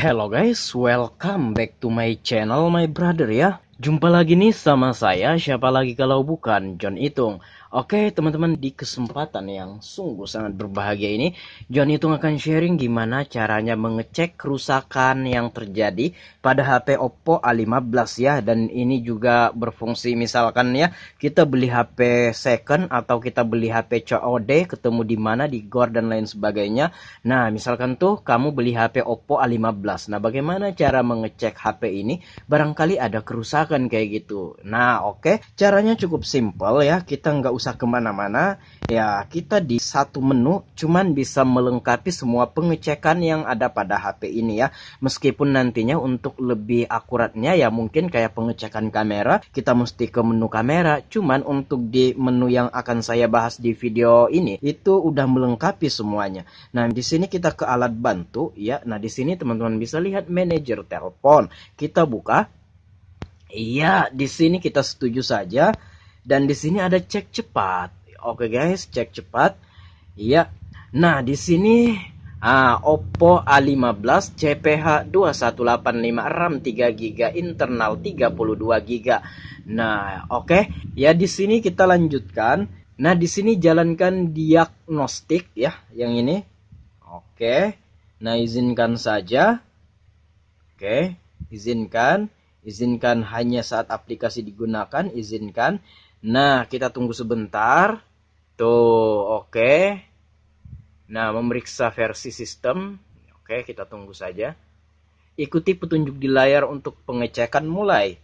Hello guys, welcome back to my channel my brother ya. Jumpa lagi nih sama saya, siapa lagi kalau bukan John Itung. Oke teman-teman, di kesempatan yang sungguh sangat berbahagia ini, John Itung akan sharing gimana caranya mengecek kerusakan yang terjadi pada HP Oppo A15 ya. Dan ini juga berfungsi misalkan ya, kita beli HP second atau kita beli HP COD, ketemu di mana di Gor dan lain sebagainya. Nah misalkan tuh kamu beli HP Oppo A15. Nah bagaimana cara mengecek HP ini? Barangkali ada kerusakan kayak gitu. Nah oke, caranya cukup simple ya. Kita nggak usah kemana-mana. Ya kita di satu menu cuman bisa melengkapi semua pengecekan yang ada pada HP ini ya. Meskipun nantinya untuk lebih akuratnya ya mungkin kayak pengecekan kamera, kita mesti ke menu kamera. Cuman untuk di menu yang akan saya bahas di video ini itu udah melengkapi semuanya. Nah di sini kita ke alat bantu ya. Nah di sini teman-teman bisa lihat manajer telepon. Kita buka. Iya, di sini kita setuju saja. Dan di sini ada cek cepat. Oke guys, cek cepat. Iya. Nah, di sini Oppo A15 CPH 2185 RAM 3GB, internal 32GB. Nah, oke. Ya di sini kita lanjutkan. Nah, di sini jalankan diagnostik ya, yang ini. Oke. Nah, izinkan saja. Oke, izinkan. Izinkan hanya saat aplikasi digunakan, izinkan. Nah, kita tunggu sebentar. Tuh, oke. Nah, memeriksa versi sistem. Oke, kita tunggu saja. Ikuti petunjuk di layar untuk pengecekan mulai.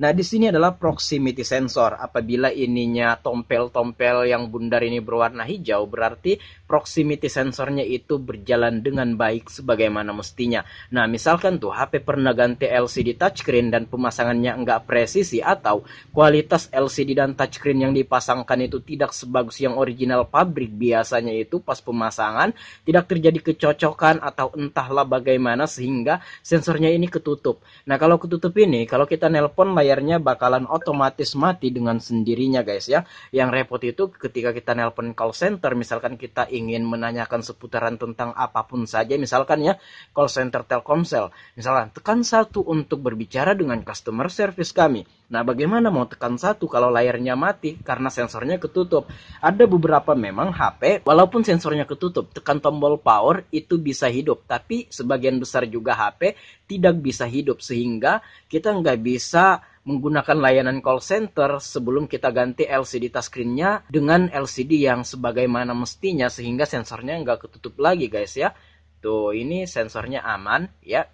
Nah, di sini adalah proximity sensor. Apabila ininya tompel-tompel yang bundar ini berwarna hijau, berarti proximity sensornya itu berjalan dengan baik sebagaimana mestinya. Nah, misalkan tuh HP pernah ganti LCD touchscreen dan pemasangannya enggak presisi, atau kualitas LCD dan touchscreen yang dipasangkan itu tidak sebagus yang original pabrik, biasanya itu pas pemasangan tidak terjadi kecocokan atau entahlah bagaimana sehingga sensornya ini ketutup. Nah, kalau ketutup ini, kalau kita nelpon layarnya bakalan otomatis mati dengan sendirinya guys ya. Yang repot itu ketika kita nelpon call center, misalkan kita ingin menanyakan seputaran tentang apapun saja, misalkan ya call center Telkomsel, misalkan tekan 1 untuk berbicara dengan customer service kami. Nah bagaimana mau tekan 1 kalau layarnya mati karena sensornya ketutup? Ada beberapa memang HP walaupun sensornya ketutup, tekan tombol power itu bisa hidup, tapi sebagian besar juga HP tidak bisa hidup, sehingga kita nggak bisa menggunakan layanan call center sebelum kita ganti LCD touchscreen-nya dengan LCD yang sebagaimana mestinya, sehingga sensornya nggak ketutup lagi guys ya. Tuh ini sensornya aman ya.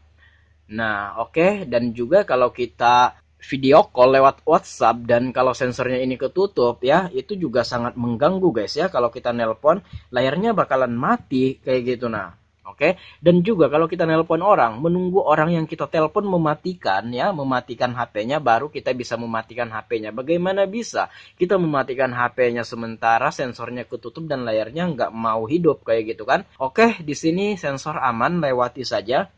Nah oke. Dan juga kalau kita video call lewat WhatsApp dan kalau sensornya ini ketutup ya, itu juga sangat mengganggu guys ya. Kalau kita nelpon layarnya bakalan mati kayak gitu. Nah oke. Dan juga kalau kita nelpon orang, menunggu orang yang kita telepon mematikan ya, mematikan HP-nya, baru kita bisa mematikan HP-nya. Bagaimana bisa kita mematikan HP-nya sementara sensornya ketutup dan layarnya nggak mau hidup kayak gitu kan? Oke, di sini sensor aman, lewati saja.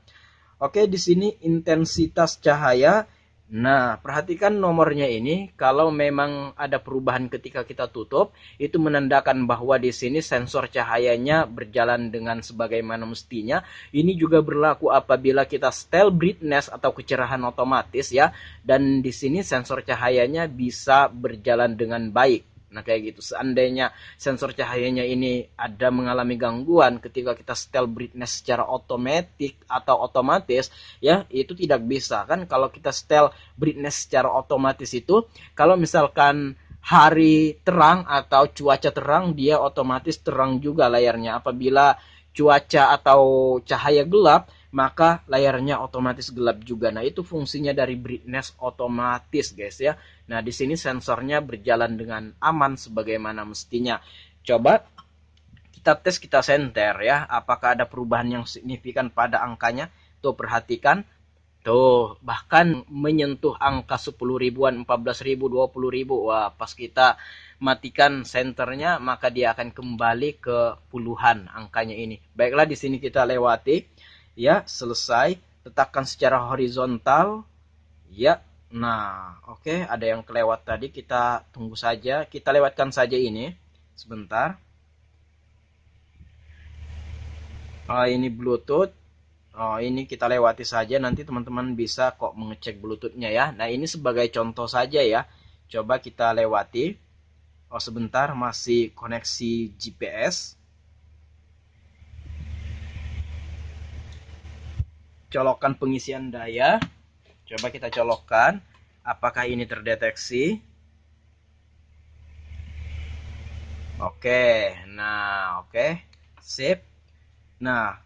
Oke, di sini intensitas cahaya. Nah, perhatikan nomornya ini. Kalau memang ada perubahan ketika kita tutup, itu menandakan bahwa di sini sensor cahayanya berjalan dengan sebagaimana mestinya. Ini juga berlaku apabila kita setel brightness atau kecerahan otomatis ya. Dan di sini sensor cahayanya bisa berjalan dengan baik. Nah kayak gitu, seandainya sensor cahayanya ini ada mengalami gangguan ketika kita setel brightness secara otomatis atau otomatis ya, itu tidak bisa kan. Kalau kita setel brightness secara otomatis itu, kalau misalkan hari terang atau cuaca terang, dia otomatis terang juga layarnya. Apabila cuaca atau cahaya gelap, maka layarnya otomatis gelap juga. Nah, itu fungsinya dari brightness otomatis, guys ya. Nah, di sini sensornya berjalan dengan aman sebagaimana mestinya. Coba kita tes, kita senter ya, apakah ada perubahan yang signifikan pada angkanya. Tuh, perhatikan. Tuh, bahkan menyentuh angka 10 ribuan, 14 ribu, 20 ribu. Wah, pas kita matikan senternya, maka dia akan kembali ke puluhan angkanya ini. Baiklah, di sini kita lewati. Ya, selesai. Letakkan secara horizontal. Ya, nah, oke. Ada yang kelewat tadi. Kita tunggu saja. Kita lewatkan saja ini. Sebentar. Ini Bluetooth. Oh, ini kita lewati saja, nanti teman-teman bisa kok mengecek Bluetooth-nya ya. Nah, ini sebagai contoh saja ya. Coba kita lewati. Oh, sebentar, masih koneksi GPS. Colokan pengisian daya. Coba kita colokkan. Apakah ini terdeteksi? Oke, nah oke. Sip. Nah,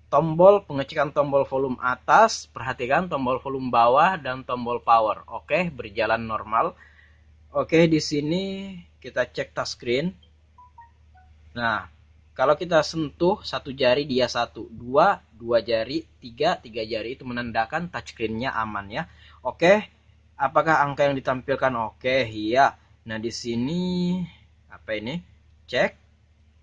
tombol pengecekan tombol volume atas, perhatikan tombol volume bawah dan tombol power. Oke, berjalan normal. Oke, di sini kita cek touchscreen. Nah, kalau kita sentuh satu jari dia satu, dua jari, tiga jari itu menandakan touchscreen-nya aman ya. Oke, apakah angka yang ditampilkan oke? Iya. Nah, di sini apa ini? Cek.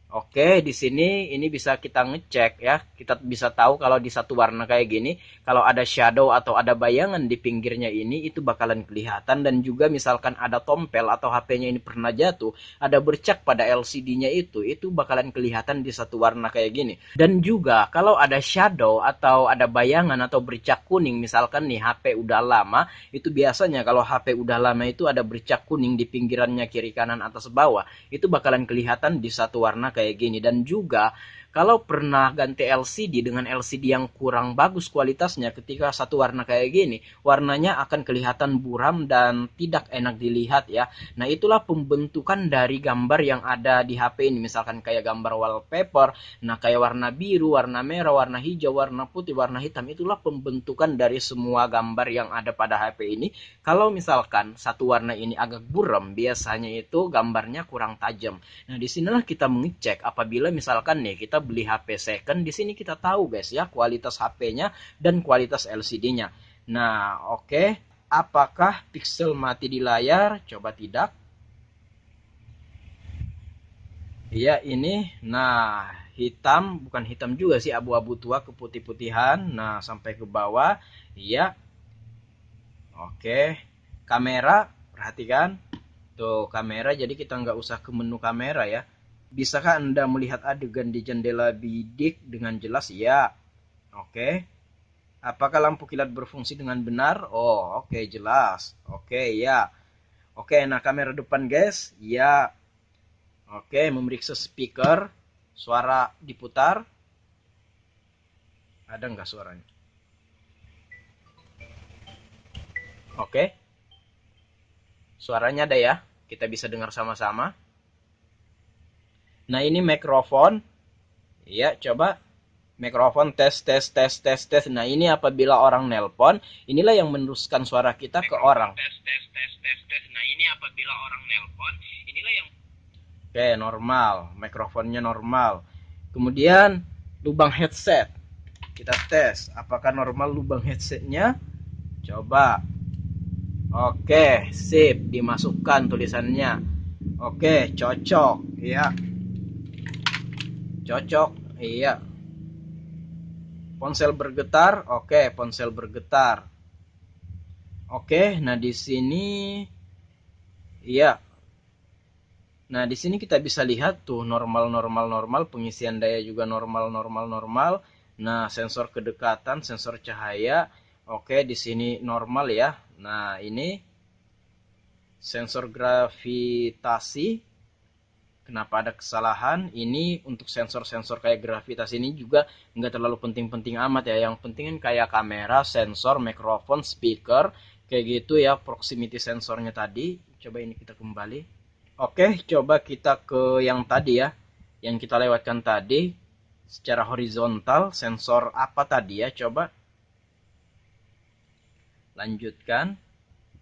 Oke, di sini ini bisa kita ngecek ya. Kita bisa tahu kalau di satu warna kayak gini, kalau ada shadow atau ada bayangan di pinggirnya ini, itu bakalan kelihatan. Dan juga misalkan ada tompel atau HP-nya ini pernah jatuh, ada bercak pada LCD-nya itu bakalan kelihatan di satu warna kayak gini. Dan juga kalau ada shadow atau ada bayangan atau bercak kuning, misalkan nih HP udah lama, itu biasanya kalau HP udah lama itu ada bercak kuning di pinggirannya kiri kanan atas bawah, itu bakalan kelihatan di satu warna kayak gini. Dan juga kalau pernah ganti LCD dengan LCD yang kurang bagus kualitasnya, ketika satu warna kayak gini, warnanya akan kelihatan buram dan tidak enak dilihat ya. Nah, itulah pembentukan dari gambar yang ada di HP ini. Misalkan kayak gambar wallpaper, nah kayak warna biru, warna merah, warna hijau, warna putih, warna hitam, itulah pembentukan dari semua gambar yang ada pada HP ini. Kalau misalkan satu warna ini agak buram, biasanya itu gambarnya kurang tajam. Nah, disinilah kita mengecek apabila misalkan nih kita beli HP second, di sini kita tahu guys ya kualitas HP-nya dan kualitas LCD-nya. Nah, oke. Apakah pixel mati di layar? Coba tidak. Iya, ini. Nah, hitam, bukan hitam juga sih, abu-abu tua ke putih-putihan. Nah, sampai ke bawah. Iya. Oke. Kamera, perhatikan. Tuh, kamera, jadi kita nggak usah ke menu kamera ya. Bisakah Anda melihat adegan di jendela bidik dengan jelas? Ya. Oke. Apakah lampu kilat berfungsi dengan benar? Oh, oke, jelas. Oke, ya. Oke, nah kamera depan guys. Ya. Oke, memeriksa speaker. Suara diputar. Ada nggak suaranya? Oke. Suaranya ada ya. Kita bisa dengar sama-sama. Nah, ini mikrofon. Ya, coba. Mikrofon tes tes tes tes tes. Nah, ini apabila orang nelpon, inilah yang meneruskan suara kita ke orang. Tes tes tes tes tes. Nah, ini apabila orang nelpon, inilah yang oke, normal. Mikrofonnya normal. Kemudian lubang headset. Kita tes apakah normal lubang headsetnya. Coba. Oke, sip, dimasukkan tulisannya. Oke, cocok. Iya. Cocok. Iya. Ponsel bergetar, oke, ponsel bergetar. Oke, nah di sini, iya. Nah di sini kita bisa lihat tuh normal, pengisian daya juga normal. Nah sensor kedekatan, sensor cahaya, oke di sini normal ya. Nah ini sensor gravitasi. Kenapa ada kesalahan? Ini untuk sensor-sensor kayak gravitasi ini juga nggak terlalu penting-penting amat ya. Yang penting kan kayak kamera, sensor, mikrofon, speaker, kayak gitu ya. Proximity sensornya tadi. Coba ini kita kembali. Oke, coba kita ke yang tadi ya. Yang kita lewatkan tadi. Secara horizontal, sensor apa tadi ya? Coba. Lanjutkan.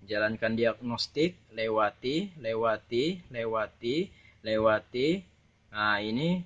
Jalankan diagnostik. Lewati. Nah, ini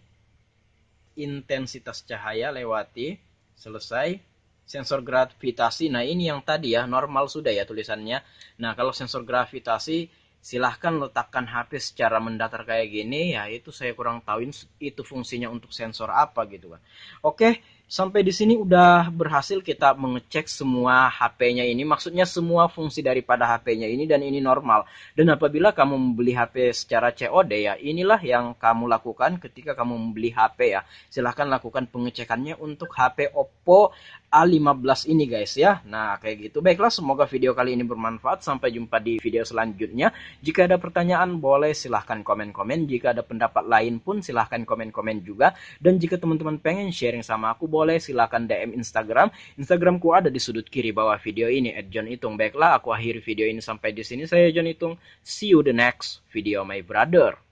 intensitas cahaya lewati. Selesai. Sensor gravitasi. Nah, ini yang tadi ya, normal sudah ya tulisannya. Nah, kalau sensor gravitasi, silahkan letakkan HP secara mendatar kayak gini. Ya, itu saya kurang tahu itu fungsinya untuk sensor apa gitu kan. Oke, Sampai di sini udah berhasil kita mengecek semua HP-nya ini, maksudnya semua fungsi daripada HP-nya ini, dan ini normal. Dan apabila kamu membeli HP secara COD ya, inilah yang kamu lakukan ketika kamu membeli HP ya. Silahkan lakukan pengecekannya untuk HP Oppo A15 ini guys ya. Nah kayak gitu. Baiklah, semoga video kali ini bermanfaat. Sampai jumpa di video selanjutnya. Jika ada pertanyaan boleh silahkan komen-komen. Jika ada pendapat lain pun silahkan komen-komen juga. Dan jika teman-teman pengen sharing sama aku, boleh silahkan DM Instagram. Instagramku ada di sudut kiri bawah video ini, @johnitung. Baiklah, aku akhiri video ini sampai di sini. Saya John Itung. See you the next video, my brother.